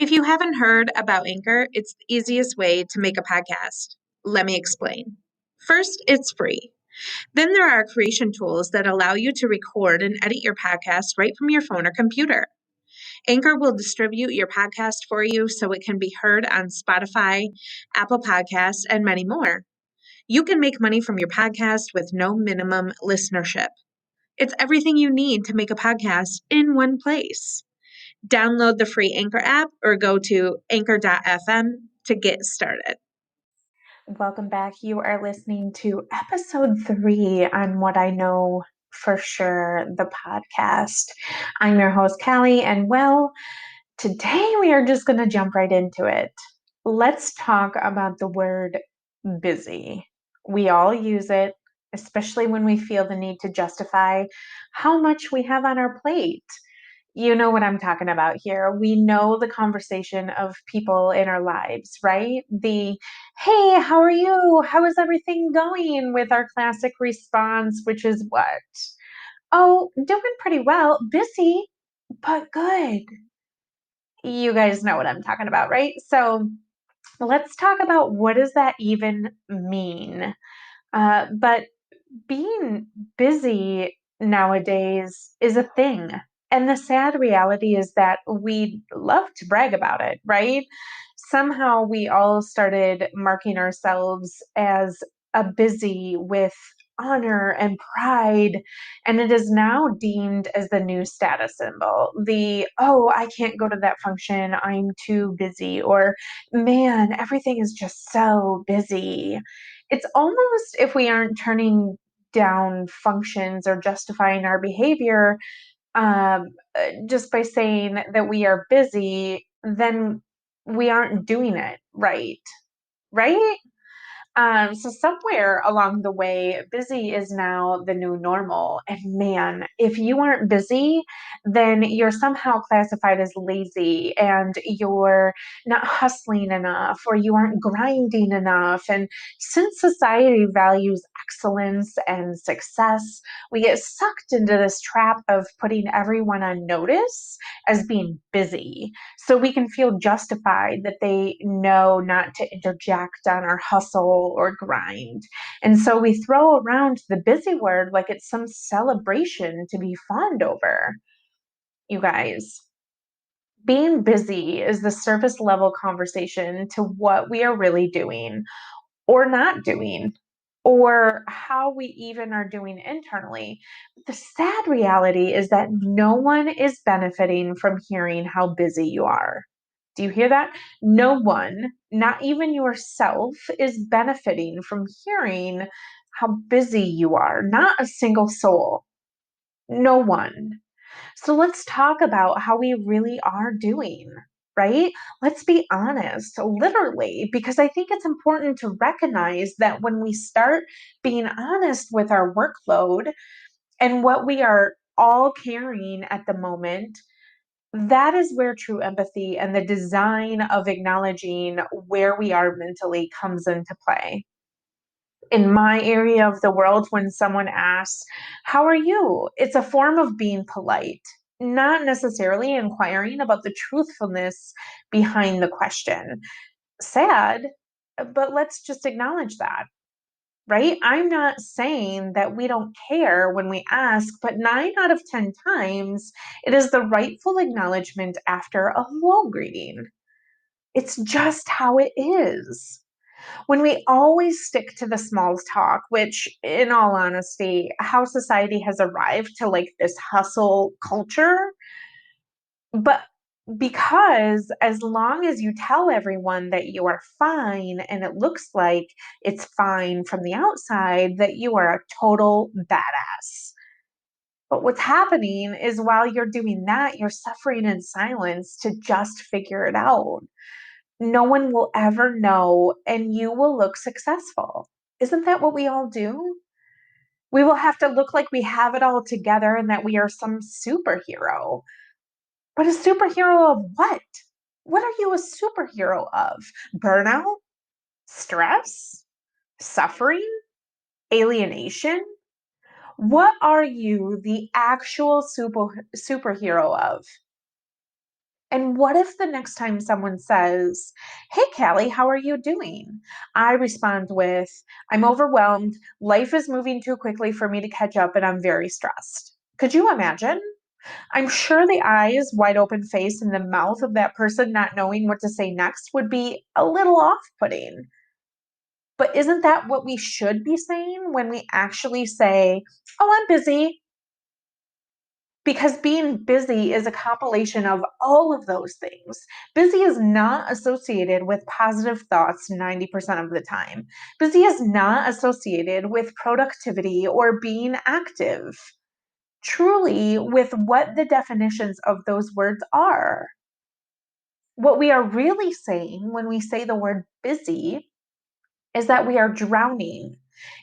If you haven't heard about Anchor, it's the easiest way to make a podcast. Let me explain. First, it's free. Then there are creation tools that allow you to record and edit your podcast right from your phone or computer. Anchor will distribute your podcast for you so it can be heard on Spotify, Apple Podcasts, and many more. You can make money from your podcast with no minimum listenership. It's everything you need to make a podcast in one place. Download the free Anchor app or go to anchor.fm to get started. Welcome back. You are listening to episode 3 on What I Know for Sure, the podcast. I'm your host, Callie, and today we are just going to jump right into it. Let's talk about the word busy. We all use it, especially when we feel the need to justify how much we have on our plate. You know what I'm talking about here. We know the conversation of people in our lives, right? Hey, how are you? How is everything going? With our classic response, which is what? Oh, doing pretty well. Busy, but good. You guys know what I'm talking about, right? So let's talk about what does that even mean? But being busy nowadays is a thing. And the sad reality is that we love to brag about it, right? Somehow we all started marking ourselves as a busy with honor and pride. And it is now deemed as the new status symbol. Oh, I can't go to that function. I'm too busy. Or, man, everything is just so busy. It's almost if we aren't turning down functions or justifying our behavior just by saying that we are busy, then we aren't doing it right. Right? So somewhere along the way, busy is now the new normal. And man, if you aren't busy, then you're somehow classified as lazy and you're not hustling enough or you aren't grinding enough. And since society values excellence and success, we get sucked into this trap of putting everyone on notice as being busy. So we can feel justified that they know not to interject on our hustle or grind. And so we throw around the busy word like it's some celebration to be fawned over. You guys, being busy is the surface level conversation to what we are really doing or not doing, or how we even are doing internally. The sad reality is that no one is benefiting from hearing how busy you are. Do you hear that? No one, not even yourself, is benefiting from hearing how busy you are. Not a single soul. No one. So let's talk about how we really are doing, right? Let's be honest, literally, because I think it's important to recognize that when we start being honest with our workload and what we are all carrying at the moment, that is where true empathy and the design of acknowledging where we are mentally comes into play. In my area of the world, when someone asks, how are you? It's a form of being polite, not necessarily inquiring about the truthfulness behind the question. Sad, but let's just acknowledge that, right? I'm not saying that we don't care when we ask, but 9 out of 10 times, it is the rightful acknowledgement after a hello greeting. It's just how it is. When we always stick to the small talk, which in all honesty, how society has arrived to like this hustle culture, but because as long as you tell everyone that you are fine and it looks like it's fine from the outside, that you are a total badass. But what's happening is while you're doing that, you're suffering in silence to just figure it out. No one will ever know, and you will look successful. Isn't that what we all do? We will have to look like we have it all together and that we are some superhero. But a superhero of what? What are you a superhero of? Burnout? Stress? Suffering? Alienation? What are you the actual superhero of? And what if the next time someone says, "Hey, Callie, how are you doing?" I respond with, "I'm overwhelmed. Life is moving too quickly for me to catch up, and I'm very stressed." Could you imagine? I'm sure the eyes, wide open face, and the mouth of that person not knowing what to say next would be a little off putting. But isn't that what we should be saying when we actually say, "Oh, I'm busy"? Because being busy is a compilation of all of those things. Busy is not associated with positive thoughts 90% of the time. Busy is not associated with productivity or being active. Truly, with what the definitions of those words are. What we are really saying when we say the word busy is that we are drowning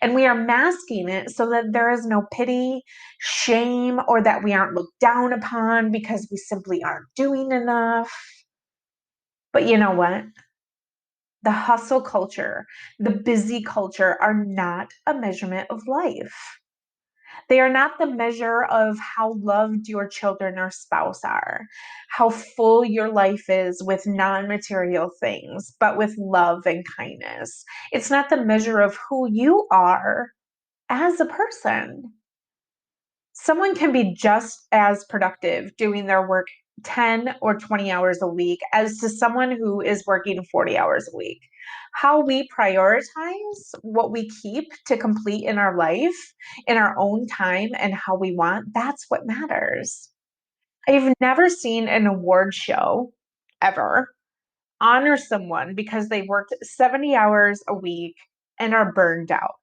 and we are masking it so that there is no pity, shame, or that we aren't looked down upon because we simply aren't doing enough. But you know what? The hustle culture, the busy culture are not a measurement of life. They are not the measure of how loved your children or spouse are, how full your life is with non material things, but with love and kindness. It's not the measure of who you are as a person. Someone can be just as productive doing their work 10 or 20 hours a week as to someone who is working 40 hours a week. How we prioritize what we keep to complete in our life, in our own time, and how we want, that's what matters. I've never seen an award show ever honor someone because they worked 70 hours a week and are burned out,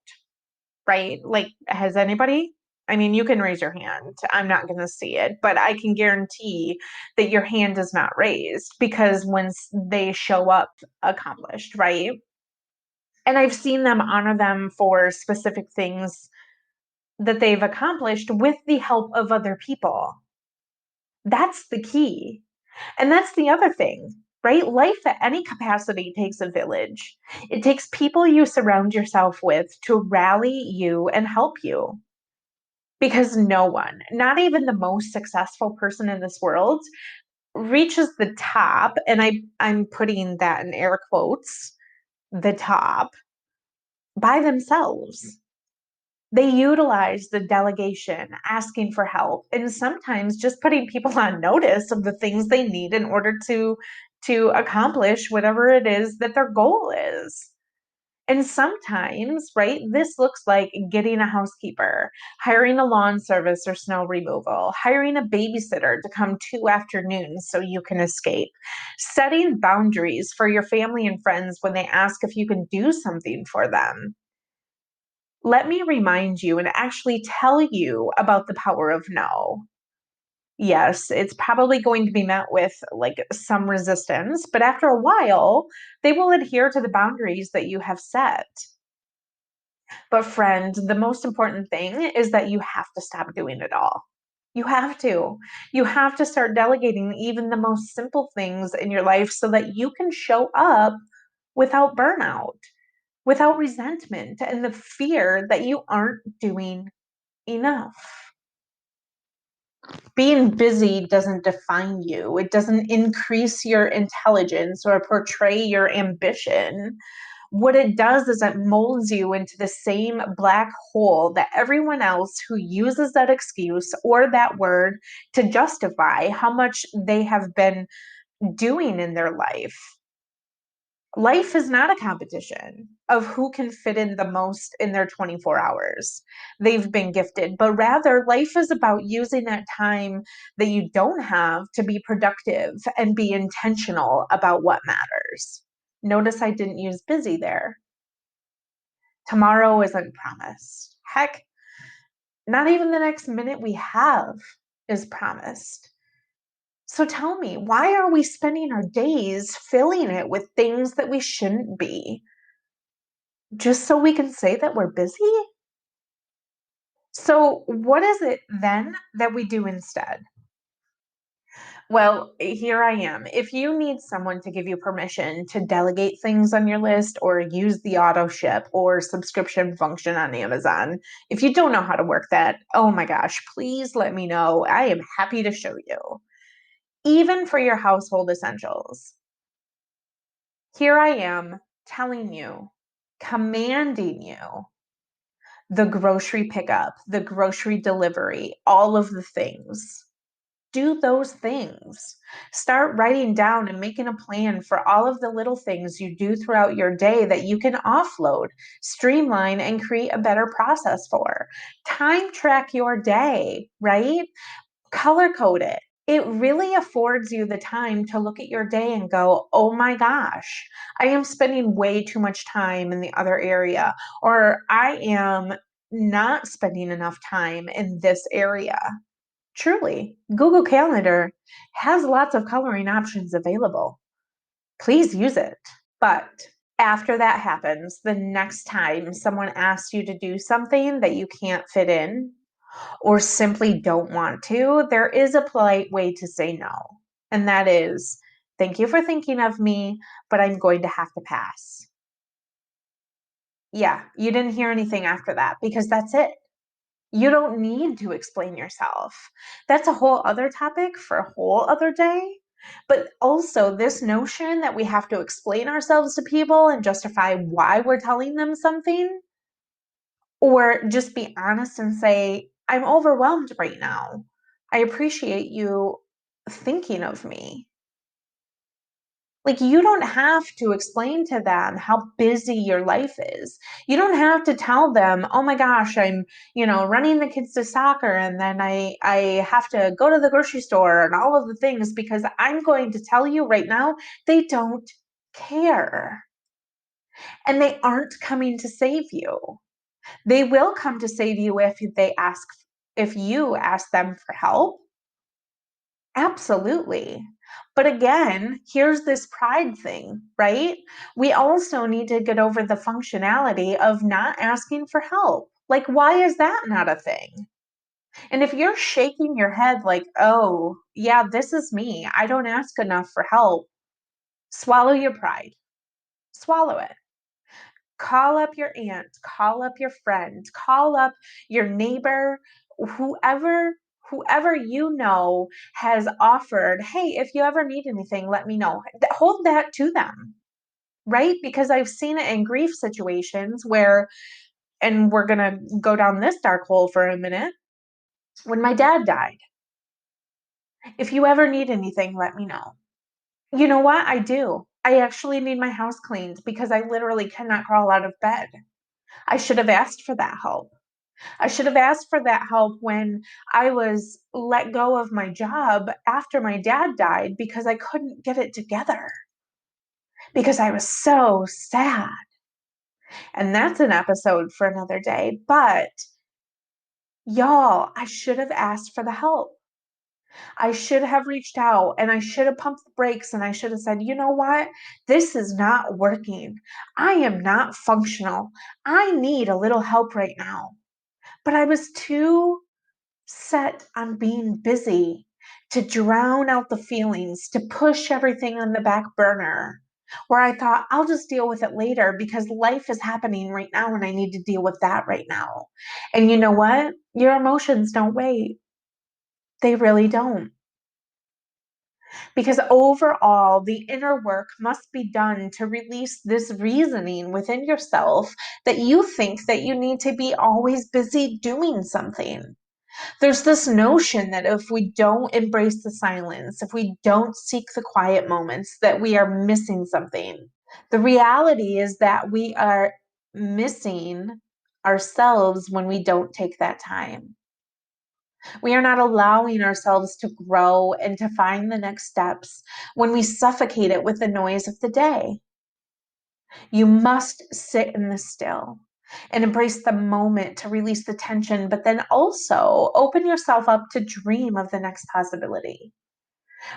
right? Like, has anybody? I mean, you can raise your hand. I'm not going to see it, but I can guarantee that your hand is not raised because when they show up accomplished, right? And I've seen them honor them for specific things that they've accomplished with the help of other people. That's the key. And that's the other thing, right? Life at any capacity takes a village. It takes people you surround yourself with to rally you and help you. Because no one, not even the most successful person in this world, reaches the top. And I'm putting that in air quotes, the top, by themselves. They utilize the delegation, asking for help, and sometimes just putting people on notice of the things they need in order to accomplish whatever it is that their goal is. And sometimes, right, this looks like getting a housekeeper, hiring a lawn service or snow removal, hiring a babysitter to come 2 afternoons so you can escape, setting boundaries for your family and friends when they ask if you can do something for them. Let me remind you and actually tell you about the power of no. Yes, it's probably going to be met with like some resistance, but after a while, they will adhere to the boundaries that you have set. But, friend, the most important thing is that you have to stop doing it all. You have to. You have to start delegating even the most simple things in your life so that you can show up without burnout, without resentment, and the fear that you aren't doing enough. Being busy doesn't define you, it doesn't increase your intelligence or portray your ambition. What it does is it molds you into the same black hole that everyone else who uses that excuse or that word to justify how much they have been doing in their life. Life is not a competition of who can fit in the most in their 24 hours they've been gifted, but rather life is about using that time that you don't have to be productive and be intentional about what matters. Notice I didn't use busy there. Tomorrow isn't promised. Heck, not even the next minute we have is promised. So tell me, why are we spending our days filling it with things that we shouldn't be? Just so we can say that we're busy? So, what is it then that we do instead? Well, here I am. If you need someone to give you permission to delegate things on your list or use the auto ship or subscription function on Amazon, if you don't know how to work that, oh my gosh, please let me know. I am happy to show you. even for your household essentials. Here I am telling you, commanding you, the grocery pickup, the grocery delivery, all of the things. Do those things. Start writing down and making a plan for all of the little things you do throughout your day that you can offload, streamline, and create a better process for. Time track your day, right? Color code it. It really affords you the time to look at your day and go, oh my gosh, I am spending way too much time in the other area, or I am not spending enough time in this area. Truly, Google Calendar has lots of coloring options available. Please use it. But after that happens, the next time someone asks you to do something that you can't fit in or simply don't want to, there is a polite way to say no. And that is, thank you for thinking of me, but I'm going to have to pass. Yeah, you didn't hear anything after that because that's it. You don't need to explain yourself. That's a whole other topic for a whole other day. But also, this notion that we have to explain ourselves to people and justify why we're telling them something, or just be honest and say, I'm overwhelmed right now. I appreciate you thinking of me. Like, you don't have to explain to them how busy your life is. You don't have to tell them, oh my gosh, I'm, running the kids to soccer and then I have to go to the grocery store and all of the things, because I'm going to tell you right now, they don't care. And they aren't coming to save you. They will come to save you if you ask them for help. Absolutely. But again, here's this pride thing, right? We also need to get over the functionality of not asking for help. Like, why is that not a thing? And if you're shaking your head like, oh, yeah, this is me, I don't ask enough for help, swallow your pride. Swallow it. Call up your aunt, call up your friend, call up your neighbor, whoever you know has offered, hey, if you ever need anything, let me know. Hold that to them, right? Because I've seen it in grief situations where, and we're going to go down this dark hole for a minute, when my dad died, if you ever need anything, let me know. You know what? I do. I actually need my house cleaned because I literally cannot crawl out of bed. I should have asked for that help. I should have asked for that help when I was let go of my job after my dad died because I couldn't get it together, because I was so sad. And that's an episode for another day. But y'all, I should have asked for the help. I should have reached out and I should have pumped the brakes and I should have said, you know what? This is not working. I am not functional. I need a little help right now. But I was too set on being busy to drown out the feelings, to push everything on the back burner, where I thought, I'll just deal with it later because life is happening right now and I need to deal with that right now. And you know what? Your emotions don't wait. They really don't. Because overall, the inner work must be done to release this reasoning within yourself that you think that you need to be always busy doing something. There's this notion that if we don't embrace the silence, if we don't seek the quiet moments, that we are missing something. The reality is that we are missing ourselves when we don't take that time. We are not allowing ourselves to grow and to find the next steps when we suffocate it with the noise of the day. You must sit in the still and embrace the moment to release the tension, but then also open yourself up to dream of the next possibility.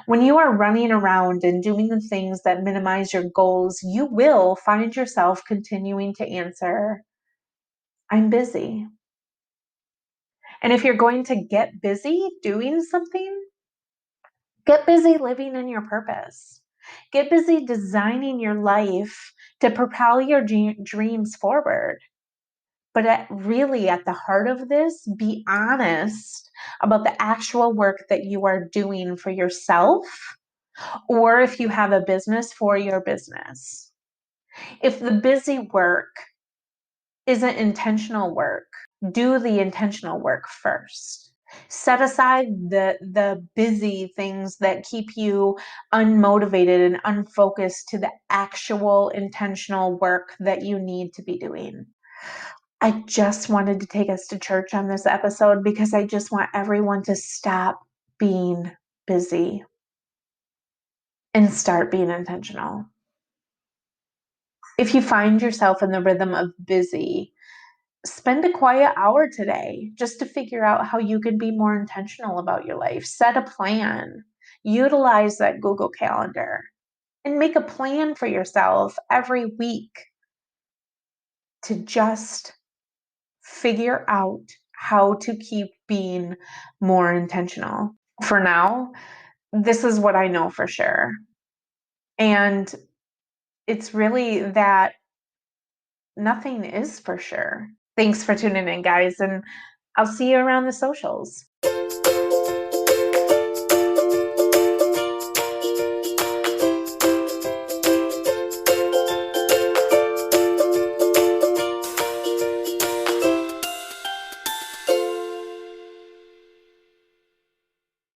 When you are running around and doing the things that minimize your goals, you will find yourself continuing to answer, I'm busy. And if you're going to get busy doing something, get busy living in your purpose. Get busy designing your life to propel your dreams forward. But really, at the heart of this, be honest about the actual work that you are doing for yourself, or if you have a business, for your business. If the busy work isn't intentional work, do the intentional work first. Set aside the busy things that keep you unmotivated and unfocused to the actual intentional work that you need to be doing. I just wanted to take us to church on this episode because I just want everyone to stop being busy and start being intentional. If you find yourself in the rhythm of busy, spend a quiet hour today just to figure out how you can be more intentional about your life. Set a plan, utilize that Google Calendar, and make a plan for yourself every week to just figure out how to keep being more intentional. For now, this is what I know for sure. And it's really that nothing is for sure. Thanks for tuning in, guys, and I'll see you around the socials.